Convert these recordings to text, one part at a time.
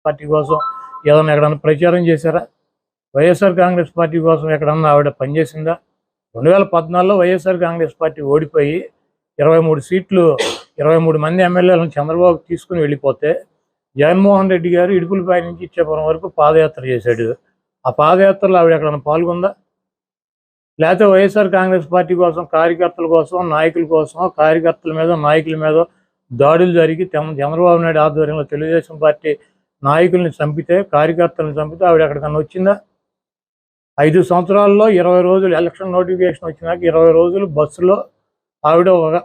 Party కోసం ఏదైనా ఎక్కడన్నా ప్రచారం చేశారా? వైఎస్ఆర్ కాంగ్రెస్ పార్టీ కోసం ఎక్కడన్నా ఆవిడ పనిచేసిందా? 2014లో వైఎస్ఆర్ కాంగ్రెస్ పార్టీ ఓడిపోయి 23 సీట్లు 23 మంది ఎమ్మెల్యేలను చంద్రబాబు తీసుకుని వెళ్ళిపోతే జగన్మోహన్ రెడ్డి గారు ఇడుపులపై నుంచి ఇచ్చేపురం వరకు పాదయాత్ర చేశాడు. ఆ పాదయాత్రలో ఆవిడ ఎక్కడన్నా పాల్గొందా? లేకపోతే వైఎస్ఆర్ కాంగ్రెస్ పార్టీ కోసం కార్యకర్తల కోసం నాయకుల కోసం కార్యకర్తల మీద నాయకుల మీద దాడులు జరిగి చంద్రబాబు నాయుడు ఆధ్వర్యంలో తెలుగుదేశం పార్టీ నాయకుల్ని చంపితే కార్యకర్తలను చంపితే ఆవిడ ఎక్కడికన్నా వచ్చిందా? 5 సంవత్సరాల్లో 20 రోజులు ఎలక్షన్ నోటిఫికేషన్ వచ్చినాక 20 రోజులు బస్సులో ఆవిడ ఒక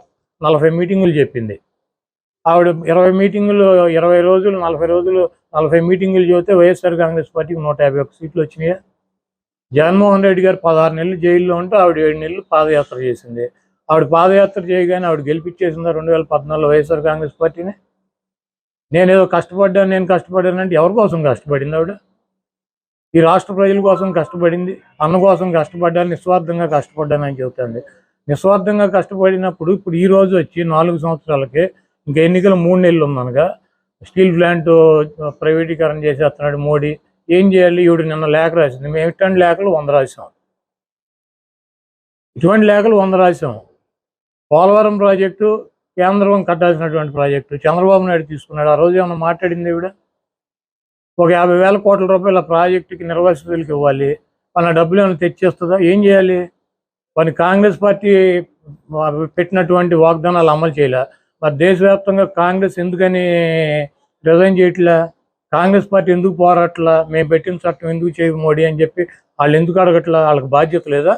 40 మీటింగులు చెప్పింది. ఆవిడ 20 మీటింగులు 20 రోజులు 40 రోజులు 40 మీటింగులు చెబితే వైఎస్ఆర్ కాంగ్రెస్ పార్టీకి 151 సీట్లు వచ్చినాయి. జగన్మోహన్ రెడ్డి గారు 16 నెలలు జైల్లో ఉంటే ఆవిడ 7 నెలలు పాదయాత్ర చేసింది. ఆవిడ పాదయాత్ర చేయగానే ఆవిడ గెలిపించేసిందా 2014లో వైఎస్ఆర్ కాంగ్రెస్ పార్టీని? నేను కష్టపడ్డానంటే ఎవరి కోసం కష్టపడింది ఆవిడ? ఈ రాష్ట్ర ప్రజల కోసం కష్టపడింది, అన్న కోసం కష్టపడ్డాను, నిస్వార్థంగా కష్టపడ్డానని చెబుతుంది. నిస్వార్థంగా కష్టపడినప్పుడు ఇప్పుడు ఈ రోజు వచ్చి 4 సంవత్సరాలకి ఇంకా ఎన్నికలు 3 నెలలు ఉందనగా స్టీల్ ప్లాంట్ ప్రైవేటీకరణ చేసేస్తున్నాడు మోడీ. ఏం చేయాలి? ఈవిడ నిన్న లేఖ రాసింది. మేము ఇటువంటి లేఖలు 100 రాసాం. ఇటువంటి లేఖలు 100 రాసాం. పోలవరం ప్రాజెక్టు కేంద్రం కట్టాల్సినటువంటి ప్రాజెక్టు చంద్రబాబు నాయుడు తీసుకున్నాడు. ఆ రోజు ఏమన్నా మాట్లాడింది ఈవిడ? ఒక 50,000 కోట్ల రూపాయల ప్రాజెక్టుకి నిర్వాసితులకు ఇవ్వాలి, మన డబ్బులు ఏమైనా తెచ్చేస్తుందా? ఏం చేయాలి? మరి కాంగ్రెస్ పార్టీ పెట్టినటువంటి వాగ్దానాలు అమలు చేయలే. మరి దేశవ్యాప్తంగా కాంగ్రెస్ ఎందుకని రిజైన్ చేయట్లా? కాంగ్రెస్ పార్టీ ఎందుకు పోరాట్లా? మేము పెట్టిన చట్టం ఎందుకు చేయవు మోడీ అని చెప్పి వాళ్ళు ఎందుకు అడగట్లా? వాళ్ళకి బాధ్యత లేదా?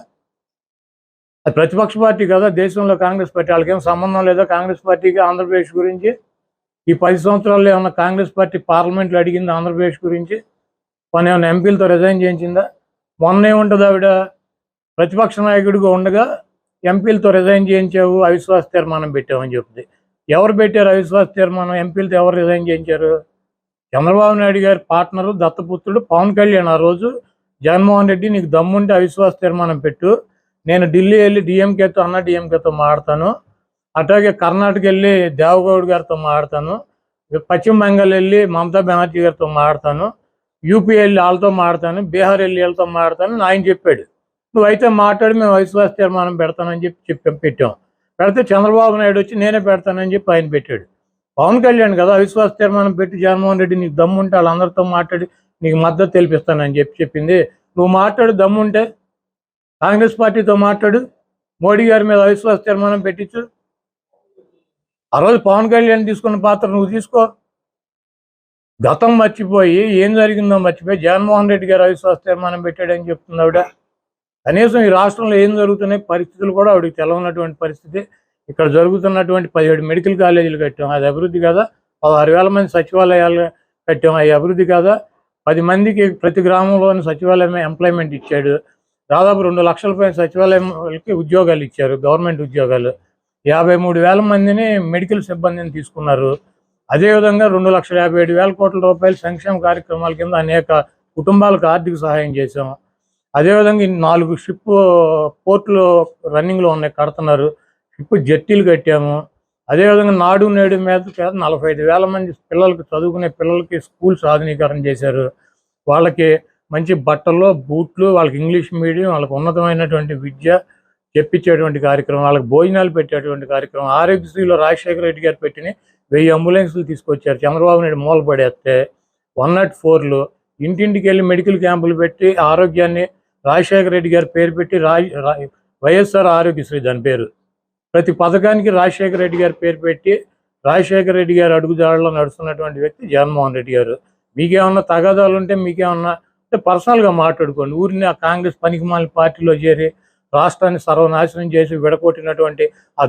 అది ప్రతిపక్ష పార్టీ కదా దేశంలో కాంగ్రెస్ పార్టీ. వాళ్ళకేం సంబంధం లేదా కాంగ్రెస్ పార్టీకి ఆంధ్రప్రదేశ్ గురించి? ఈ 10 సంవత్సరాల్లో ఏమన్నా కాంగ్రెస్ పార్టీ పార్లమెంట్లో అడిగింది ఆంధ్రప్రదేశ్ గురించి? పని ఏమైనా ఎంపీలతో రిజైన్ చేయించిందా? మొన్న ఏముంటుంది ఆవిడ ప్రతిపక్ష నాయకుడిగా ఉండగా ఎంపీలతో రిజైన్ చేయించావు, అవిశ్వాస తీర్మానం పెట్టామని చెప్తుంది. ఎవరు పెట్టారు అవిశ్వాస తీర్మానం? ఎంపీలతో ఎవరు రిజైన్ చేయించారు? చంద్రబాబు నాయుడు గారి పార్ట్నరు దత్తపుత్రుడు పవన్ కళ్యాణ్ ఆ రోజు జగన్మోహన్ రెడ్డి నీకు దమ్ముంటే అవిశ్వాస తీర్మానం పెట్టు, నేను ఢిల్లీ వెళ్ళి డిఎంకేతో మాట్లాడతాను, అట్లాగే కర్ణాటక వెళ్ళి దేవగౌడ్ గారితో మాట్లాడతాను, పశ్చిమ బెంగాల్ వెళ్ళి మమతా బెనర్జీ గారితో మాట్లాడతాను, యూపీ వెళ్ళి వాళ్ళతో మాట్లాడతాను, బీహార్ వెళ్ళి వీళ్ళతో మాట్లాడతాను ఆయన చెప్పాడు. నువ్వైతే మాట్లాడి మేము అవిశ్వాస తీర్మానం పెడతానని పెట్టాం. పెడితే చంద్రబాబు నాయుడు వచ్చి నేనే పెడతానని చెప్పి ఆయన పెట్టాడు. పవన్ కళ్యాణ్ కదా అవిశ్వాస తీర్మానం పెట్టి జగన్మోహన్ రెడ్డి నీకు దమ్ముంటే వాళ్ళందరితో మాట్లాడి నీకు మద్దతు తెలిపిస్తానని చెప్పింది. నువ్వు మాట్లాడు, దమ్ముంటే కాంగ్రెస్ పార్టీతో మాట్లాడు, మోడీ గారి మీద అవిశ్వాస తీర్మానం పెట్టించు. ఆ రోజు పవన్ కళ్యాణ్ తీసుకున్న పాత్ర నువ్వు తీసుకో. గతం మర్చిపోయి ఏం జరిగిందో మర్చిపోయి జగన్మోహన్ రెడ్డి గారు అవిశ్వాస తీర్మానం పెట్టాడని చెప్తుంది ఆవిడ. కనీసం ఈ రాష్ట్రంలో ఏం జరుగుతున్నాయి పరిస్థితులు కూడా ఆవిడకి తెలవనటువంటి పరిస్థితి. ఇక్కడ జరుగుతున్నటువంటి 17 మెడికల్ కాలేజీలు కట్టాం, అది అభివృద్ధి కాదా? 16,000 మంది సచివాలయాలు కట్టాం, అది అభివృద్ధి కాదా? 10 మందికి ప్రతి గ్రామంలోని సచివాలయం ఎంప్లాయ్మెంట్ ఇచ్చాడు. దాదాపు 2 లక్షల పైన సచివాలయంకి ఉద్యోగాలు ఇచ్చారు, గవర్నమెంట్ ఉద్యోగాలు. 53,000 మందిని మెడికల్ సిబ్బందిని తీసుకున్నారు. అదేవిధంగా 2,57,000 కోట్ల రూపాయల సంక్షేమ కార్యక్రమాల కింద అనేక కుటుంబాలకు ఆర్థిక సహాయం చేశాం. అదేవిధంగా 4 షిప్ పోర్టులు రన్నింగ్లో ఉన్నాయి, కడుతున్నారు. షిప్ జట్టీలు కట్టాము. అదేవిధంగా నాడు నేడు మీద 45,000 మంది పిల్లలకి చదువుకునే పిల్లలకి స్కూల్స్ ఆధునీకరణ చేశారు. వాళ్ళకి మంచి బట్టలు బూట్లు, వాళ్ళకి ఇంగ్లీష్ మీడియం, వాళ్ళకి ఉన్నతమైనటువంటి విద్య చెప్పించేటువంటి కార్యక్రమం, వాళ్ళకి భోజనాలు పెట్టేటువంటి కార్యక్రమం. ఆరోగ్యశ్రీలో రాజశేఖర రెడ్డి గారు పెట్టిన 1000 అంబులెన్సులు తీసుకొచ్చారు. చంద్రబాబు నాయుడు మూలపడేస్తే 104లు ఇంటింటికి వెళ్ళి మెడికల్ క్యాంపులు పెట్టి ఆరోగ్యాన్ని రాజశేఖర రెడ్డి గారి పేరు పెట్టి వైఎస్ఆర్ ఆరోగ్యశ్రీ దాని పేరు. ప్రతి పథకానికి రాజశేఖర రెడ్డి గారి పేరు పెట్టి రాజశేఖర రెడ్డి గారు అడుగుజాడలో నడుస్తున్నటువంటి వ్యక్తి జగన్మోహన్ రెడ్డి గారు. మీకేమన్నా తగాదాలు ఉంటే మీకేమన్నా పర్సనల్గా మాట్లాడుకోండి. ఊరిని ఆ కాంగ్రెస్ పనికిమాలిన పార్టీలో చేరి రాష్ట్రాన్ని సర్వనాశనం చేసి విడగొట్టినటువంటి ఆ